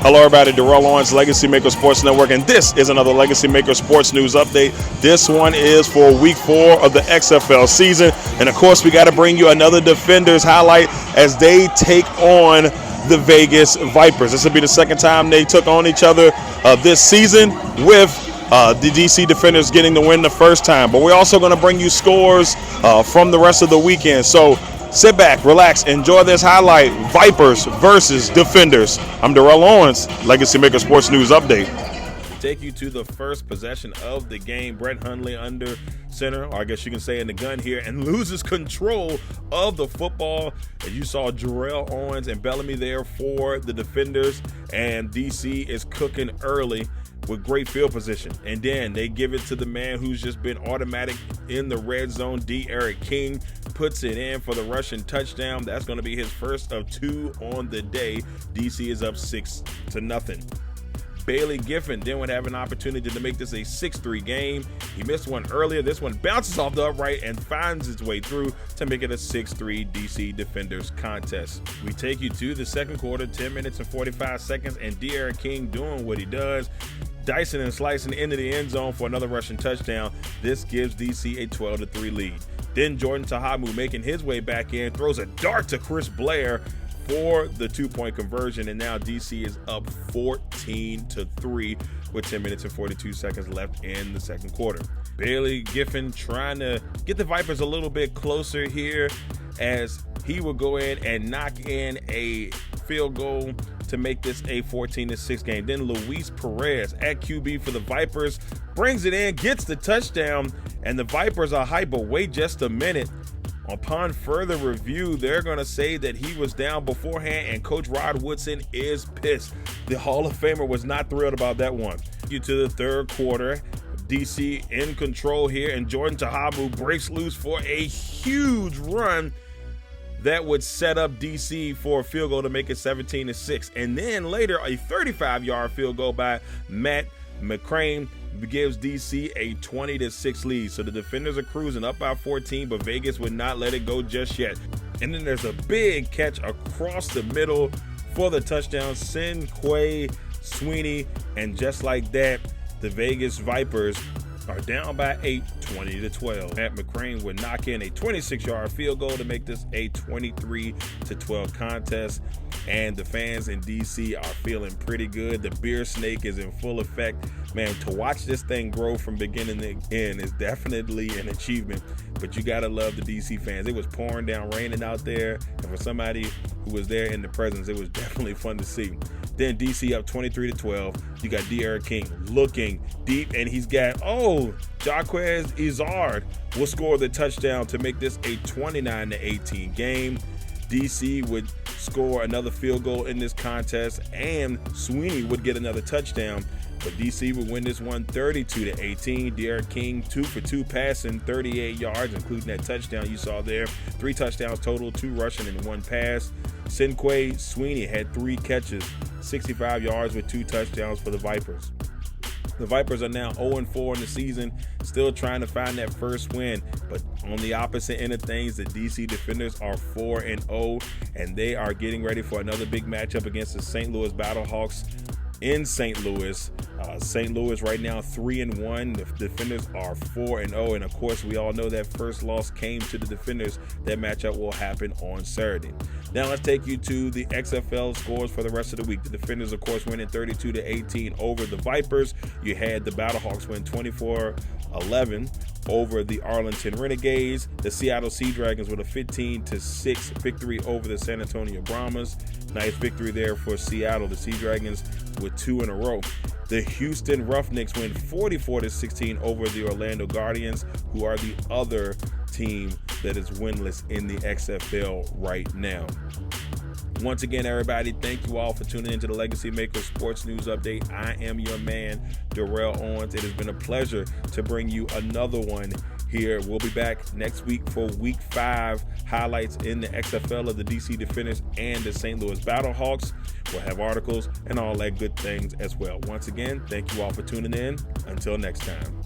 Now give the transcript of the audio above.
Hello everybody, Darrell Owens, LegacyMaker Sports Network, and this is another LegacyMaker Sports News Update. This one is for Week 4 of the XFL season, and of course we got to bring you another Defenders highlight as they take on the Vegas Vipers. This will be the second time they took on each other this season, with the DC Defenders getting the win the first time. But we're also going to bring you scores from the rest of the weekend. So sit back, relax, enjoy this highlight. Vipers versus Defenders. I'm Darrell Owens, LegacyMaker Sports News Update. Take you to the first possession of the game. Brett Hundley under center, or I guess you can say in the gun here, and loses control of the football. As you saw, Darrell Owens and Bellamy there for the Defenders, and DC is cooking early with great field position. And then they give it to the man who's just been automatic in the red zone. Darrell King puts it in for the rushing touchdown. That's going to be his first of 2 on the day. DC is up 6-0. Bailey Giffen then would have an opportunity to make this a 6-3 game. He missed one earlier. This one bounces off the upright and finds its way through to make it a 6-3 DC Defenders contest. We take you to the second quarter, 10 minutes and 45 seconds, and Darrell King doing what he does, dicing and slicing into the end zone for another rushing touchdown. This gives DC a 12-3 lead. Then Jordan Tahamu making his way back in, throws a dart to Chris Blair for the 2-point conversion, and now DC is up 14-3 with 10 minutes and 42 seconds left in the second quarter. Bailey Giffen trying to get the Vipers a little bit closer here, as he will go in and knock in a field goal to make this a 14-6 game. Then Luis Perez at QB for the Vipers brings it in, gets the touchdown, and the Vipers are hype, but wait just a minute. Upon further review, they're going to say that he was down beforehand, and Coach Rod Woodson is pissed. The Hall of Famer was not thrilled about that one. You to the third quarter, DC in control here, and Jordan Tahamu breaks loose for a huge run that would set up DC for a field goal to make it 17-6. And then later, a 35-yard field goal by Matt McCrane gives DC a 20-6 lead. So the Defenders are cruising up by 14, but Vegas would not let it go just yet. And then there's a big catch across the middle for the touchdown. Sinquay Sweeney, and just like that, the Vegas Vipers are down by 8, 20-12. Matt McCrane would knock in a 26-yard field goal to make this a 23-12 contest. And the fans in DC are feeling pretty good. The beer snake is in full effect. Man, to watch this thing grow from beginning to end is definitely an achievement. But you gotta love the DC fans. It was pouring down, raining out there, and for somebody who was there in the presence, it was definitely fun to see. Then DC up 23-12. You got Darrell King looking deep, and he's got, Jaquez Izard will score the touchdown to make this a 29-18 game. DC would score another field goal in this contest, and Sweeney would get another touchdown. But DC would win this one 32-18. Darrell King 2 for 2 passing, 38 yards, including that touchdown you saw there. 3 touchdowns total, 2 rushing and 1 pass. Sinquay Sweeney had 3 catches, 65 yards with 2 touchdowns for the Vipers. The Vipers are now 0-4 in the season, still trying to find that first win. But on the opposite end of things, the DC Defenders are 4-0, and they are getting ready for another big matchup against the St. Louis Battlehawks in St. Louis. St. Louis right now 3-1. The Defenders are 4-0, and of course we all know that first loss came to the Defenders. That matchup will happen on Saturday. Now let's take you to the XFL scores for the rest of the week. The Defenders, of course, winning 32-18 over the Vipers. You had the Battlehawks win 24-11 over the Arlington Renegades. The Seattle Sea Dragons with a 15-6 victory over the San Antonio Brahmas. Nice victory there for Seattle. The Sea Dragons with 2 in a row. The Houston Roughnecks win 44-16 over the Orlando Guardians, who are the other team that is winless in the XFL right now. Once again, everybody, thank you all for tuning into the LegacyMaker Sports News Update. I am your man, Darrell Owens. It has been a pleasure to bring you another one here. We'll be back next week for Week 5 highlights in the XFL of the DC Defenders and the St. Louis Battlehawks. We'll have articles and all that good things as well. Once again, thank you all for tuning in. Until next time.